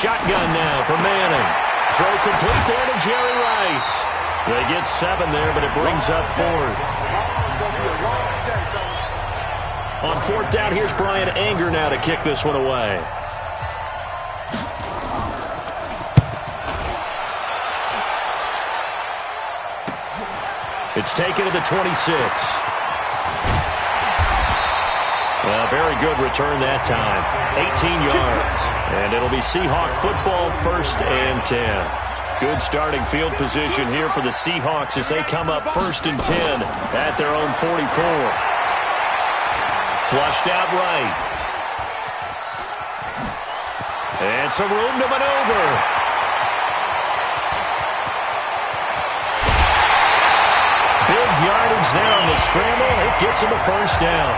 shotgun now for Manning. Throw complete there to Jerry Rice. They get 7 there, but it brings up 4th. On 4th down, here's Brian Anger now to kick this one away. It's taken to the 26. Well, very good return that time. 18 yards. And it'll be Seahawk football, 1st and 10. Good starting field position here for the Seahawks as they come up 1st and 10 at their own 44. Flushed out right. And some room to maneuver. Big yardage there on the scramble. It gets him a 1st down.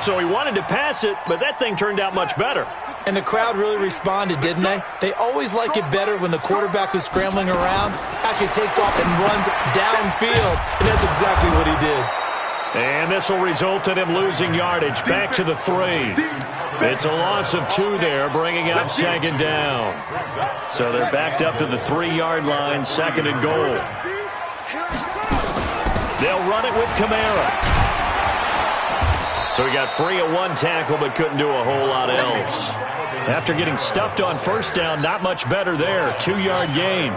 So he wanted to pass it, but that thing turned out much better. And the crowd really responded, didn't they? They always like it better when the quarterback who's scrambling around actually takes off and runs downfield. And that's exactly what he did. And this will result in him losing yardage back to the 3. It's a loss of 2 there, bringing up 2nd down. So they're backed up to the 3-yard line, 2nd and goal. They'll run it with Kamara. So he got free of 1 tackle but couldn't do a whole lot else. After getting stuffed on 1st down, not much better there. 2-yard gain.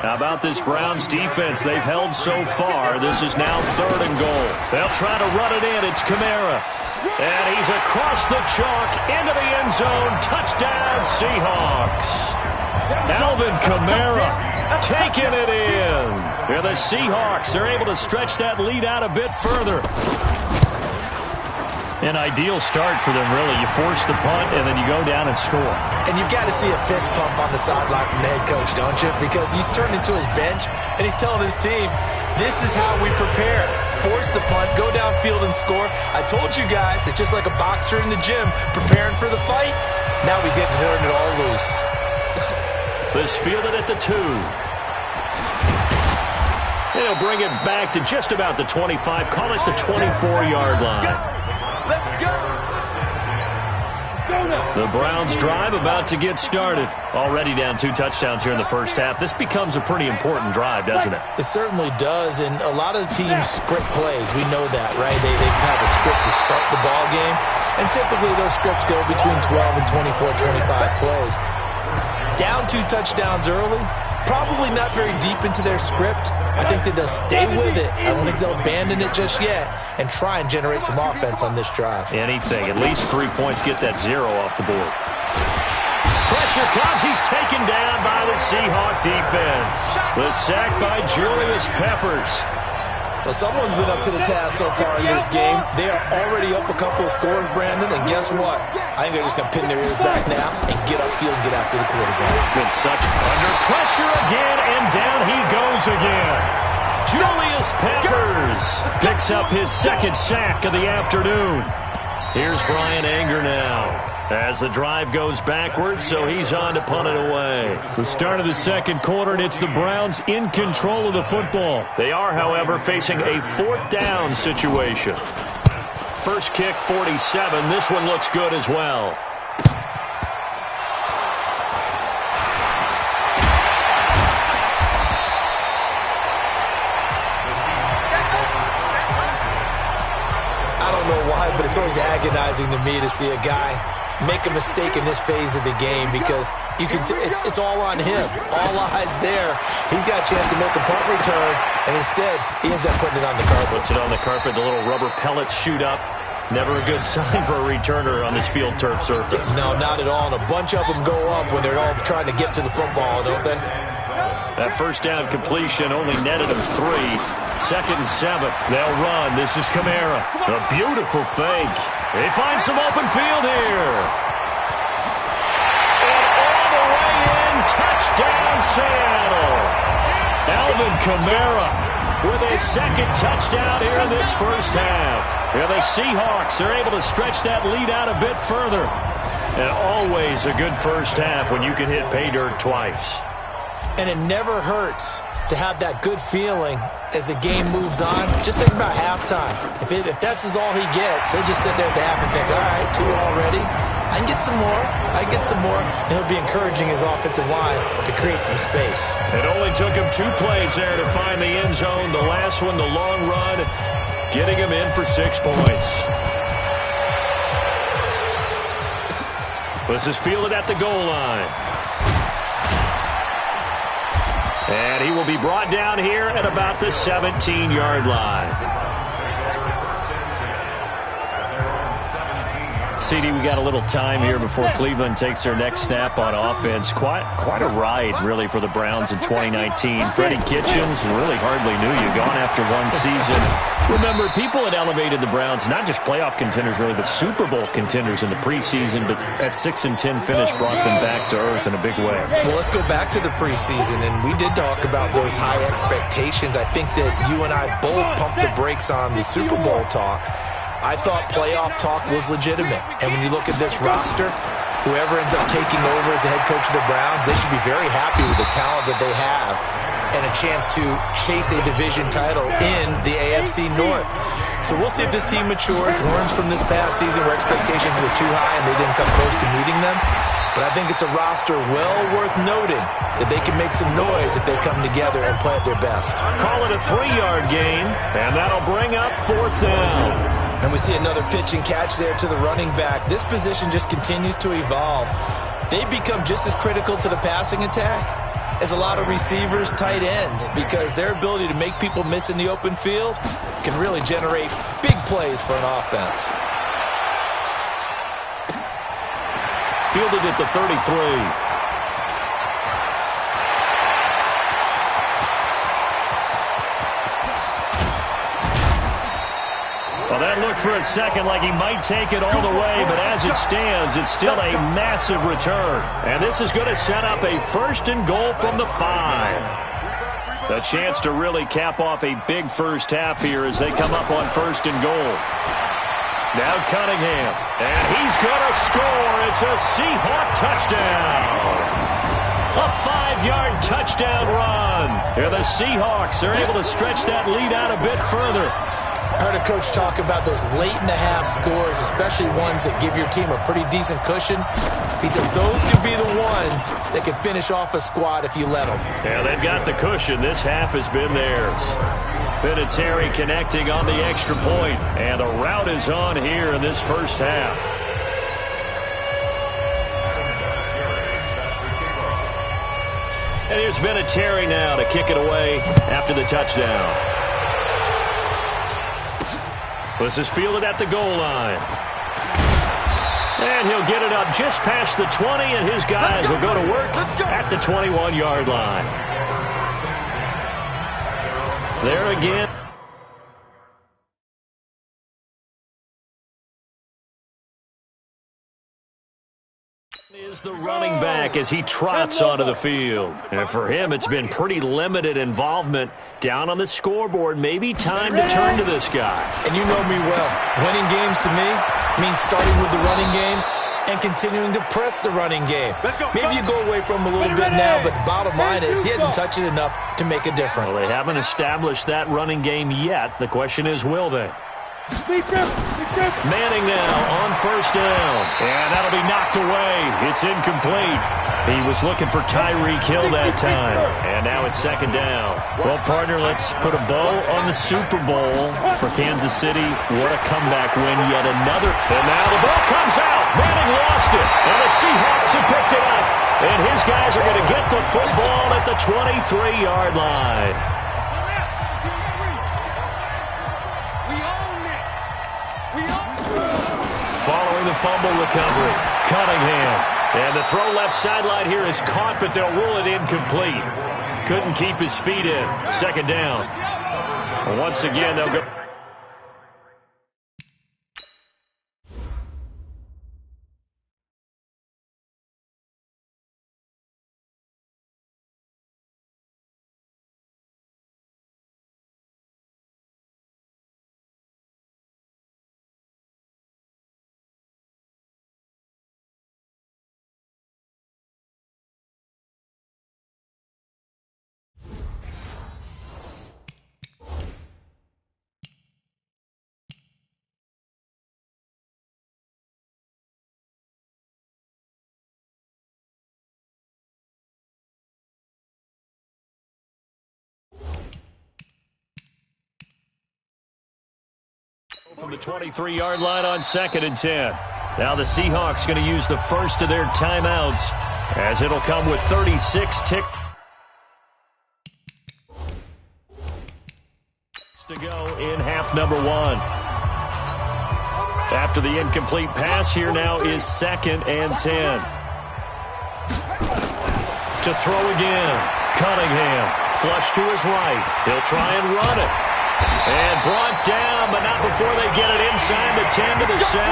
How about this Browns defense? They've held so far. This is now 3rd and goal. They'll try to run it in. It's Kamara. And he's across the chalk into the end zone. Touchdown, Seahawks. Alvin Kamara taking it in. Yeah, the Seahawks are able to stretch that lead out a bit further. An ideal start for them, really. You force the punt, and then you go down and score. And you've got to see a fist pump on the sideline from the head coach, don't you? Because he's turned into his bench, and he's telling his team, this is how we prepare. Force the punt, go downfield and score. I told you guys, it's just like a boxer in the gym preparing for the fight. Now we get to turn it all loose. This fielded at the 2. They'll bring it back to just about the 25. Call it the 24-yard line. The Browns drive about to get started. Already down 2 touchdowns here in the first half. This becomes a pretty important drive, doesn't it? It certainly does, and a lot of the teams script plays. We know that, right? They have a script to start the ball game, and typically those scripts go between 12 and 24, 25 plays. Down 2 touchdowns early, probably not very deep into their script. I think that they'll stay with it. I don't think they'll abandon it just yet and try and generate some offense on this drive. Anything. At least 3 points. Get that 0 off the board. Pressure comes. He's taken down by the Seahawk defense. The sack by Julius Peppers. Well, someone's been up to the task so far in this game. They are already up a couple of scores, Brandon, and guess what? I think they're just going to pin their ears back now and get upfield and get after the quarterback. been such under pressure again, and down he goes again. Julius Peppers picks up his second sack of the afternoon. Here's Brian Anger now as the drive goes backwards, so he's on to punt it away. The start of the second quarter, and it's the Browns in control of the football. They are, however, facing a fourth down situation. First kick, 47. This one looks good as well. I don't know why, but it's always agonizing to me to see a guy make a mistake in this phase of the game, because it's all on him. All eyes there. He's got a chance to make a punt return, and instead he ends up putting it on the carpet. Puts it on the carpet. The little rubber pellets shoot up. Never a good sign for a returner on this field turf surface. No, not at all. And a bunch of them go up when they're all trying to get to the football, don't they? That first down completion only netted them 3. Second and 7. They'll run. This is Kamara. A beautiful fake. They find some open field here. And all the way in. Touchdown, Seattle. Alvin Kamara with a second touchdown here in this first half. Yeah, the Seahawks are able to stretch that lead out a bit further. And always a good first half when you can hit pay dirt twice. And it never hurts to have that good feeling as the game moves on. Just think about halftime. If that's all he gets, he'll just sit there at the half and think, all right, 2 already. I can get some more. I can get some more. And he'll be encouraging his offensive line to create some space. It only took him 2 plays there to find the end zone. The last one, the long run, getting him in for 6 points. This is fielded at the goal line. And he will be brought down here at about the 17-yard line. CD, we got a little time here before Cleveland takes their next snap on offense. Quite a ride, really, for the Browns in 2019. Freddie Kitchens really hardly knew you, gone after 1 season. Remember, people had elevated the Browns, not just playoff contenders, really, but Super Bowl contenders in the preseason. But that 6-10 finish brought them back to earth in a big way. Well, let's go back to the preseason, and we did talk about those high expectations. I think that you and I both pumped the brakes on the Super Bowl talk. I thought playoff talk was legitimate. And when you look at this roster, whoever ends up taking over as the head coach of the Browns, they should be very happy with the talent that they have and a chance to chase a division title in the AFC North. So we'll see if this team matures, learns from this past season where expectations were too high and they didn't come close to meeting them. But I think it's a roster well worth noting that they can make some noise if they come together and play at their best. Call it a 3-yard gain, and that'll bring up 4th down. And we see another pitch and catch there to the running back. This position just continues to evolve. They become just as critical to the passing attack as a lot of receivers, tight ends, because their ability to make people miss in the open field can really generate big plays for an offense. Fielded at the 33. Well, that looked for a second like he might take it all the way, but as it stands, it's still a massive return. And this is going to set up a 1st and goal from the 5. A chance to really cap off a big first half here as they come up on 1st and goal. Now Cunningham, and he's going to score. It's a Seahawk touchdown. A 5-yard touchdown run. Here the Seahawks are able to stretch that lead out a bit further. I heard a coach talk about those late-in-the-half scores, especially ones that give your team a pretty decent cushion. He said those could be the ones that can finish off a squad if you let them. Yeah, they've got the cushion. This half has been theirs. Vinatieri connecting on the extra point, and the route is on here in this first half. And here's Vinatieri now to kick it away after the touchdown. This is fielded at the goal line. And he'll get it up just past the 20, and his guys will go to work at the 21-yard line. There again. Is the running back as he trots onto the field. And for him, it's been pretty limited involvement down on the scoreboard. Maybe time to turn to this guy. And you know me well. Winning games to me means starting with the running game and continuing to press the running game. Maybe you go away from him a little bit now, but the bottom line is he hasn't touched it enough to make a difference. Well, they haven't established that running game yet. The question is, will they? Manning now on first down. And that'll be knocked away. It's incomplete. He was looking for Tyreek Hill that time. And now it's second down. Well, partner, let's put a bow on the Super Bowl for Kansas City. What a comeback win, yet another. And now the ball comes out. Manning lost it. And the Seahawks have picked it up. And his guys are going to get the football at the 23-yard line. Following the fumble recovery, Cunningham. And the throw left sideline here is caught, but they'll rule it incomplete. Couldn't keep his feet in. Second down. Once again, they'll go. From the 23-yard line on 2nd and 10. Now the Seahawks going to use the first of their timeouts as it'll come with 36 ticks to go in half number 1. After the incomplete pass, here now is 2nd and 10. To throw again. Cunningham, flush to his right. He'll try and run it. And brought down, but not before they get it inside the 10 to the 7.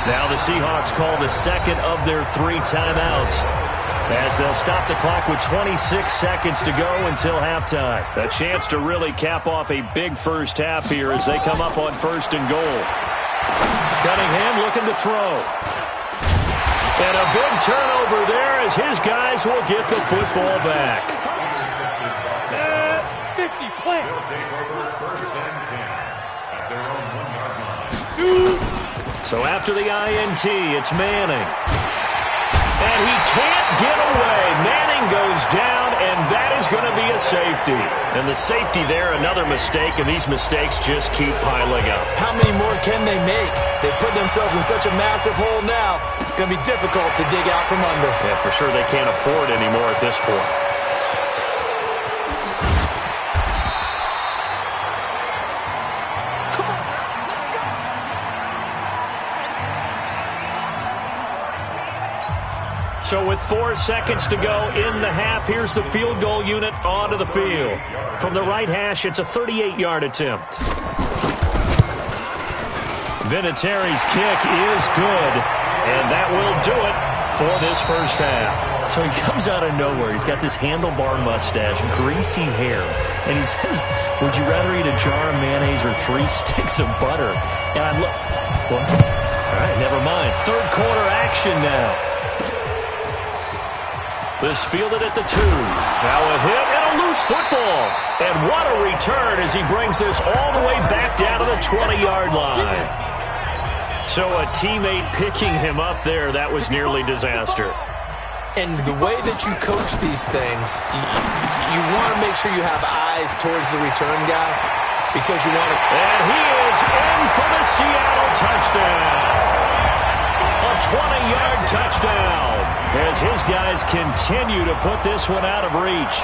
Now the Seahawks call the second of their 3 timeouts as they'll stop the clock with 26 seconds to go until halftime. A chance to really cap off a big first half here as they come up on 1st and goal. Cunningham looking to throw. And a big turnover there as his guys will get the football back. 50, play. So after the INT, it's Manning. And he can't get away. Manning goes down, and that is going to be a safety. And the safety there, another mistake, and these mistakes just keep piling up. How many more can they make? They put themselves in such a massive hole now. It's going to be difficult to dig out from under. Yeah, for sure they can't afford anymore at this point. So with 4 seconds to go in the half, here's the field goal unit onto the field. From the right hash, it's a 38-yard attempt. Vinatieri's kick is good, and that will do it for this first half. So he comes out of nowhere. He's got this handlebar mustache, greasy hair, and he says, would you rather eat a jar of mayonnaise or 3 sticks of butter? And I look, well, all right, never mind. Third quarter action now. This fielded at the 2. Now a hit and a loose football. And what a return as he brings this all the way back down to the 20-yard line. So a teammate picking him up there, that was nearly disaster. And the way that you coach these things, you want to make sure you have eyes towards the return guy because you want to. And he is in for the Seattle touchdown. A 20-yard touchdown as his guys continue to put this one out of reach.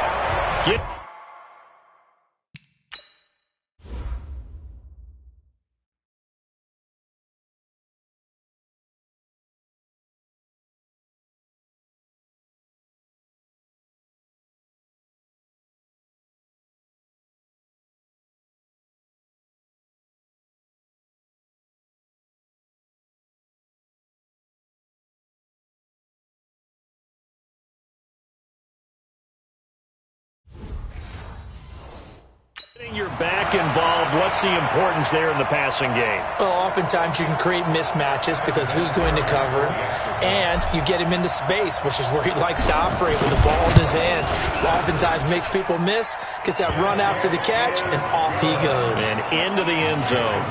back involved, what's the importance there in the passing game? Well, oftentimes you can create mismatches because who's going to cover him, and you get him into space, which is where he likes to operate with the ball in his hands. Oftentimes makes people miss, gets that run after the catch, and off he goes. And into the end zone.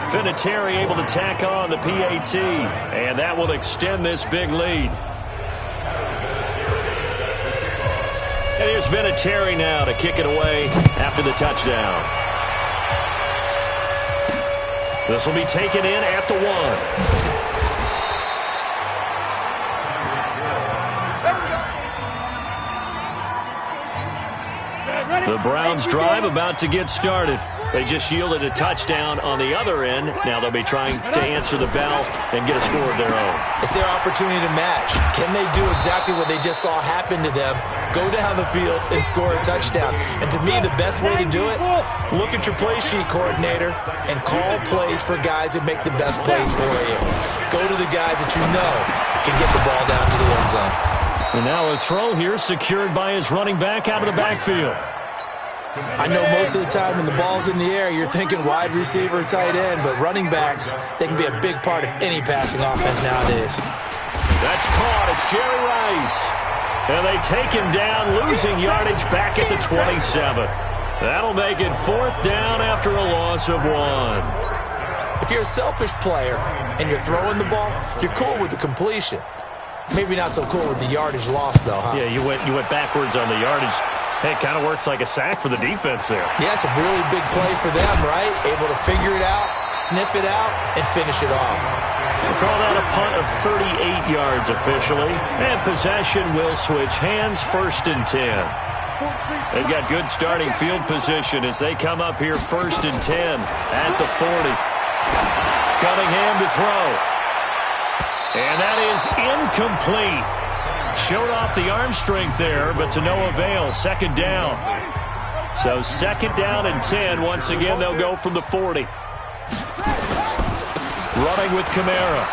Vinatieri able to tack on the PAT, and that will extend this big lead. And here's Vinatieri now to kick it away after the touchdown. This will be taken in at the 1. The Browns drive about to get started. They just yielded a touchdown on the other end. Now they'll be trying to answer the bell and get a score of their own. It's their opportunity to match. Can they do exactly what they just saw happen to them? Go down the field and score a touchdown. And to me, the best way to do it, look at your play sheet coordinator and call plays for guys that make the best plays for you. Go to the guys that you know can get the ball down to the end zone. And now a throw here secured by his running back out of the backfield. I know most of the time when the ball's in the air, you're thinking wide receiver, tight end, but running backs, they can be a big part of any passing offense nowadays. That's caught. It's Jerry Rice. And they take him down, losing yardage back at the 27. That'll make it 4th down after a loss of 1. If you're a selfish player and you're throwing the ball, you're cool with the completion. Maybe not so cool with the yardage loss, though, huh? Yeah, you went backwards on the yardage. Hey, it kind of works like a sack for the defense there. Yeah, it's a really big play for them, right? Able to figure it out, sniff it out, and finish it off. We'll call that a punt of 38 yards officially. And possession will switch hands, 1st and 10. They've got good starting field position as they come up here 1st and 10 at the 40. Cunningham to throw. And that is incomplete. Showed off the arm strength there, but to no avail. 2nd down. So 2nd down and 10. Once again, they'll go from the 40. Running with Kamara.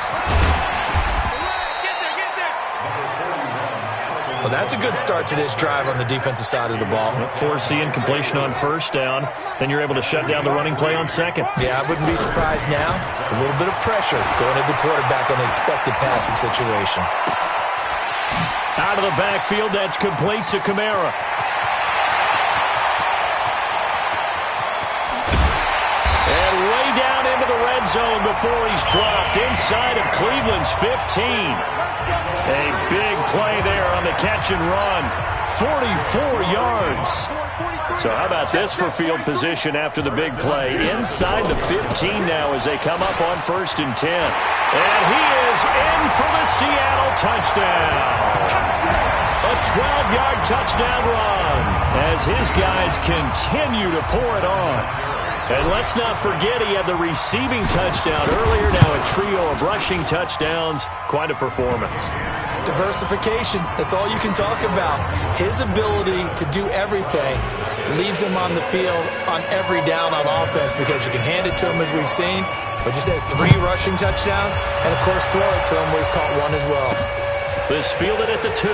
Well, that's a good start to this drive on the defensive side of the ball. Force the incompletion on 1st down. Then you're able to shut down the running play on 2nd. Yeah, I wouldn't be surprised now. A little bit of pressure going at the quarterback in an expected passing situation. Out of the backfield, that's complete to Kamara. And way down into the red zone before he's dropped inside of Cleveland's 15. A big play there on the catch and run. 44 yards. So how about this for field position after the big play? Inside the 15 now as they come up on 1st and 10. And he is in for the Seattle touchdown. A 12-yard touchdown run as his guys continue to pour it on. And let's not forget he had the receiving touchdown earlier. Now a trio of rushing touchdowns. Quite a performance. Diversification, that's all you can talk about. His ability to do everything leaves him on the field on every down on offense because you can hand it to him as we've seen, but just had 3 rushing touchdowns, and of course throw it to him where he's caught 1 as well. This fielded at the 2.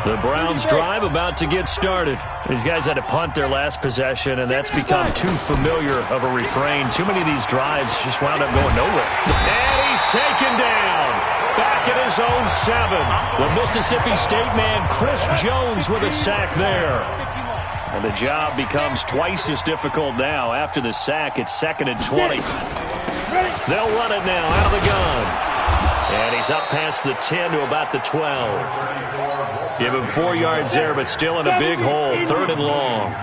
The Browns drive about to get started. These guys had to punt their last possession, and that's become too familiar of a refrain. Too many of these drives just wound up going nowhere. And he's taken down. Back at his own 7. The Mississippi State man, Chris Jones, with a sack there. And the job becomes twice as difficult now. After the sack, it's 2nd and 20. They'll run it now out of the gun. And he's up past the 10 to about the 12. Give him 4 yards there, but still in a big hole. 3rd and long.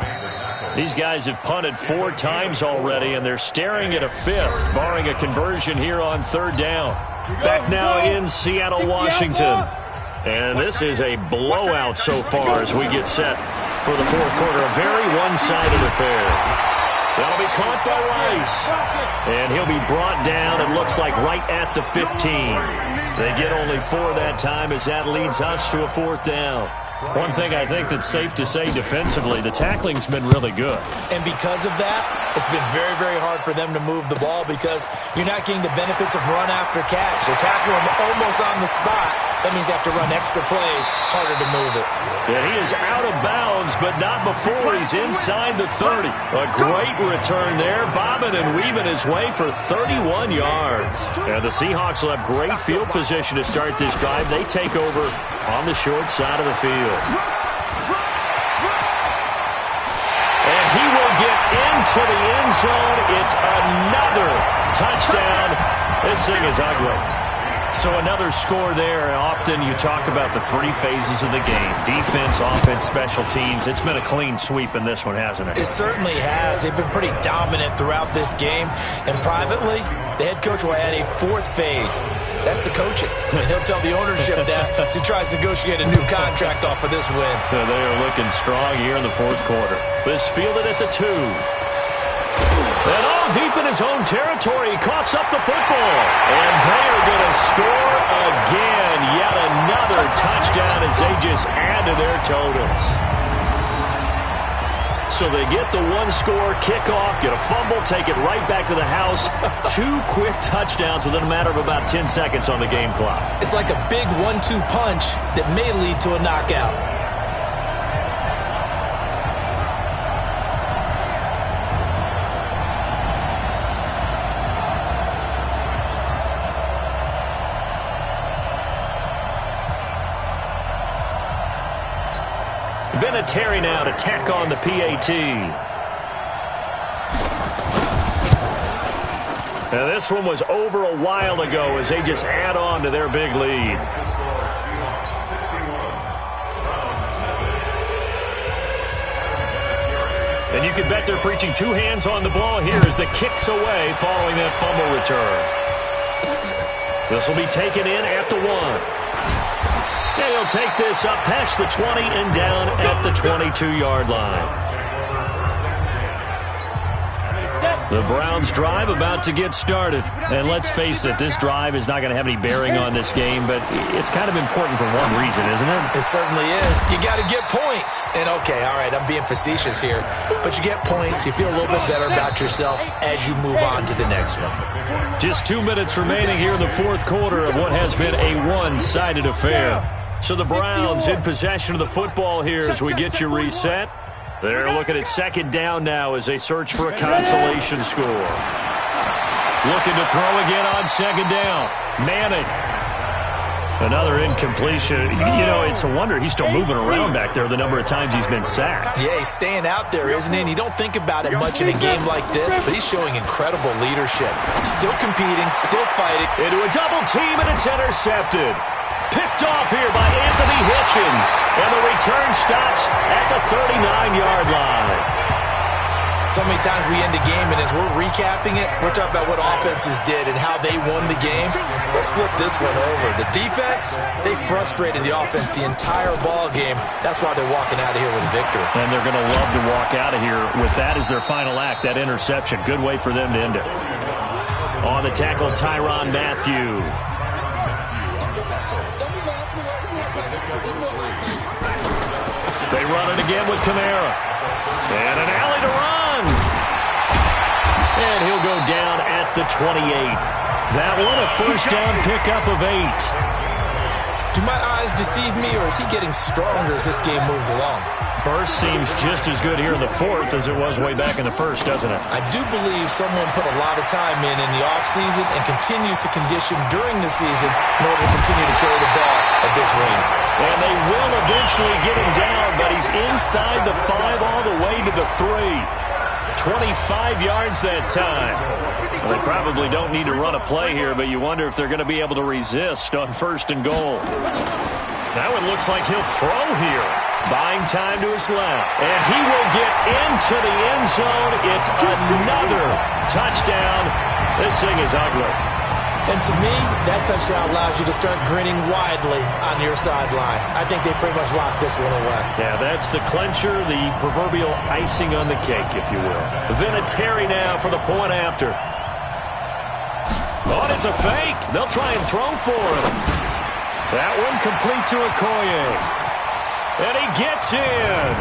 These guys have punted 4 times already, and they're staring at a 5th, barring a conversion here on 3rd down. Back now in Seattle, Washington. And this is a blowout so far as we get set for the 4th quarter. A very one-sided affair. That'll be caught by Rice. And he'll be brought down, it looks like, right at the 15. They get only 4 that time as that leads us to a 4th down. One thing I think that's safe to say defensively, the tackling's been really good. And because of that, it's been very, very hard for them to move the ball because you're not getting the benefits of run after catch. They're tackling them almost on the spot. That means you have to run extra plays, harder to move it. Yeah, he is out of bounds, but not before he's inside the 30. A great return there, bobbing and weaving his way for 31 yards. And the Seahawks will have great field position to start this drive. They take over on the short side of the field. And he will get into the end zone. It's another touchdown. This thing is ugly. So another score there. Often you talk about the three phases of the game. Defense, offense, special teams. It's been a clean sweep in this one, hasn't it? It certainly has. They've been pretty dominant throughout this game. And privately, the head coach will add a fourth phase. That's the coaching. And he'll tell the ownership that as he tries to negotiate a new contract off of this win. They are looking strong here in the fourth quarter. This fielded at the 2. And all deep in his own territory, he coughs up the football. And they are going to score again. Yet another touchdown as they just add to their totals. So they get the one-score kickoff, get a fumble, take it right back to the house. 2 quick touchdowns within a matter of about 10 seconds on the game clock. It's like a big 1-2 punch that may lead to a knockout. Terry now to tack on the PAT. Now this one was over a while ago as they just add on to their big lead. And you can bet they're preaching 2 hands on the ball here as the kick's away following that fumble return. This will be taken in at the 1. And he'll take this up past the 20 and down at the 22-yard line. The Browns drive about to get started. And let's face it, this drive is not going to have any bearing on this game, but it's kind of important for one reason, isn't it? It certainly is. You got to get points. And okay, all right, I'm being facetious here, but you get points, you feel a little bit better about yourself as you move on to the next one. Just 2 minutes remaining here in the fourth quarter of what has been a one-sided affair. So the Browns in possession of the football here as we get you reset. They're looking at second down now as they search for a consolation score. Looking to throw again on second down. Manning. Another incompletion. You know, it's a wonder he's still moving around back there the number of times he's been sacked. Yeah, he's staying out there, isn't he? And you don't think about it much in a game like this, but he's showing incredible leadership. Still competing, still fighting. Into a double team, and it's intercepted. Picked off here by Anthony Hitchens. And the return stops at the 39-yard line. So many times we end a game, and as we're recapping it, we're talking about what offenses did and how they won the game. Let's flip this one over. The defense, they frustrated the offense the entire ball game. That's why they're walking out of here with a victory. And they're going to love to walk out of here with that as their final act, that interception. Good way for them to end it. On the tackle, Tyrann Mathieu. They run it again with Kamara. And an alley to run. And he'll go down at the 28. That one a first down pickup of 8. Do my eyes deceive me, or is he getting stronger as this game moves along? Burst seems just as good here in the fourth as it was way back in the first, doesn't it? I do believe someone put a lot of time in the offseason and continues to condition during the season in order to continue to carry the ball at this rate. And they will eventually get him down, but he's inside the 5 all the way to the 3. 25 yards that time. Well, they probably don't need to run a play here, but you wonder if they're going to be able to resist on first and goal. Now it looks like he'll throw here. Buying time to his left. And he will get into the end zone. It's another touchdown. This thing is ugly. And to me, that touchdown allows you to start grinning widely on your sideline. I think they pretty much locked this one away. Yeah, that's the clincher, the proverbial icing on the cake, if you will. Vinatieri now for the point after. Oh, it's a fake. They'll try and throw for him. That one complete to Okoye. And he gets in.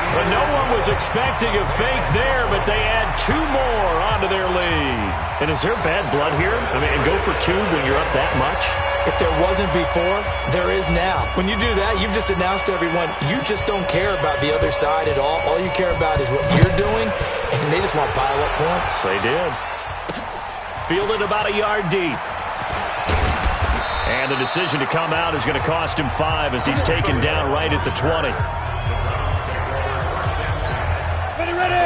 But no one was expecting a fake there, but they add 2 more onto their lead. And is there bad blood here? I mean, and go for 2 when you're up that much? If there wasn't before, there is now. When you do that, you've just announced to everyone, you just don't care about the other side at all. All you care about is what you're doing, and they just want to pile up points. They did. Fielded about a yard deep. And the decision to come out is going to cost him 5 as he's taken down right at the 20.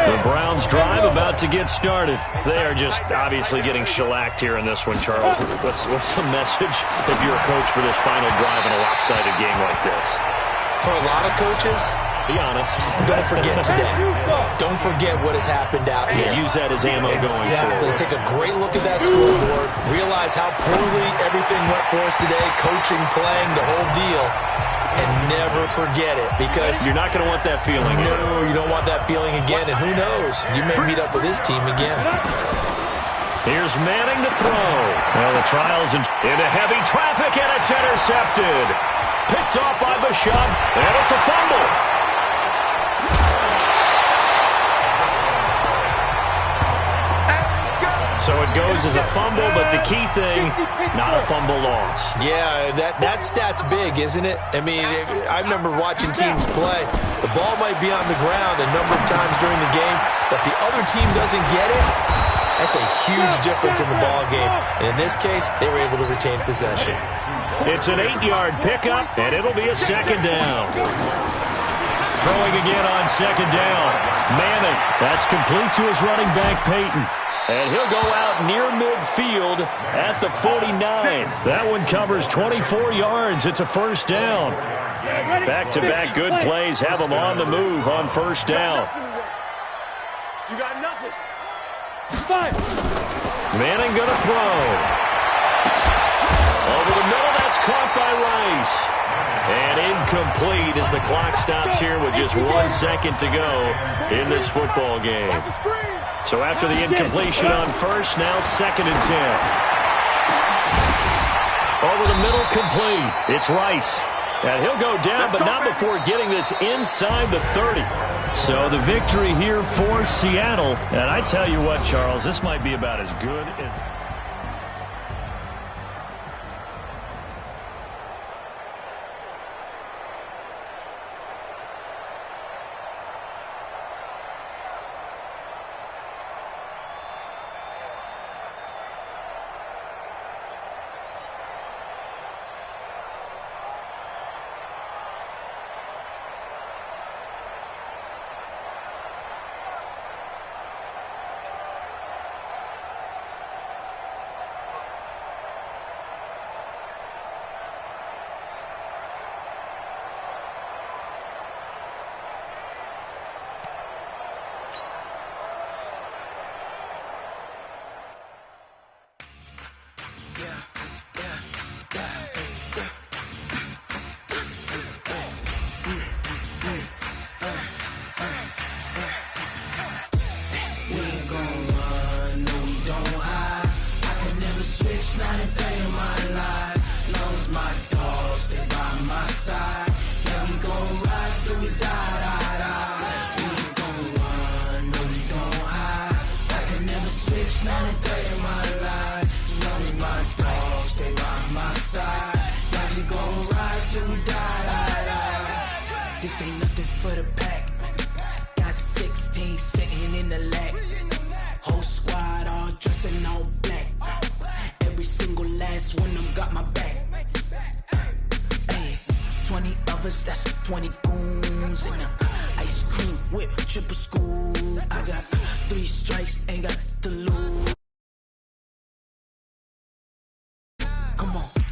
The Browns drive about to get started. They are just obviously getting shellacked here in this one, Charles. What's the message if you're a coach for this final drive in a lopsided game like this? For a lot of coaches, be honest. Don't forget today. Don't forget what has happened out here. Use that as ammo going forward. Exactly. Take a great look at that scoreboard. Realize how poorly everything went for us today. Coaching, playing, the whole deal. And never forget it, because you're not going to want that feeling. No, you don't want that feeling again. And who knows? You may meet up with this team again. Here's Manning to throw. Well, the trials into heavy traffic, and it's intercepted. Picked off by Bishop, and it's a fumble. So it goes as a fumble, but the key thing, not a fumble loss. Yeah, that stat's big, isn't it? I mean, I remember watching teams play. The ball might be on the ground a number of times during the game, but the other team doesn't get it. That's a huge difference in the ball game. And in this case, they were able to retain possession. It's an 8-yard pickup, and it'll be a 2nd down. Throwing again on 2nd down. Manning, that's complete to his running back, Peyton. And he'll go out near midfield at the 49. That one covers 24 yards. It's a 1st down. Back-to-back good plays have him on the move on 1st down. You got nothing. Manning going to throw. Over the middle, that's caught by Rice. And incomplete as the clock stops here with just 1 second to go in this football game. So after the incompletion on 1st, now 2nd and 10. Over the middle, complete. It's Rice. And he'll go down, but not before getting this inside the 30. So the victory here for Seattle. And I tell you what, Charles, this might be about as good as... Not a day in my life. Knows my dogs, they by my side. Yeah, we gon' ride till we die. We ain't gon' run, no, we don't hide. I can never switch, not a day in my life. Knows my dogs, they by my side. Yeah, we gon' ride till we die. This ain't nothing for the pack. Got 16 sitting in the lap. Whole squad all dressing all black. Every single last one of them got my back. Hey, 20 of us, that's 20 goons. And ice cream whip, triple scoop. I got 3 strikes, ain't got to lose. Come on.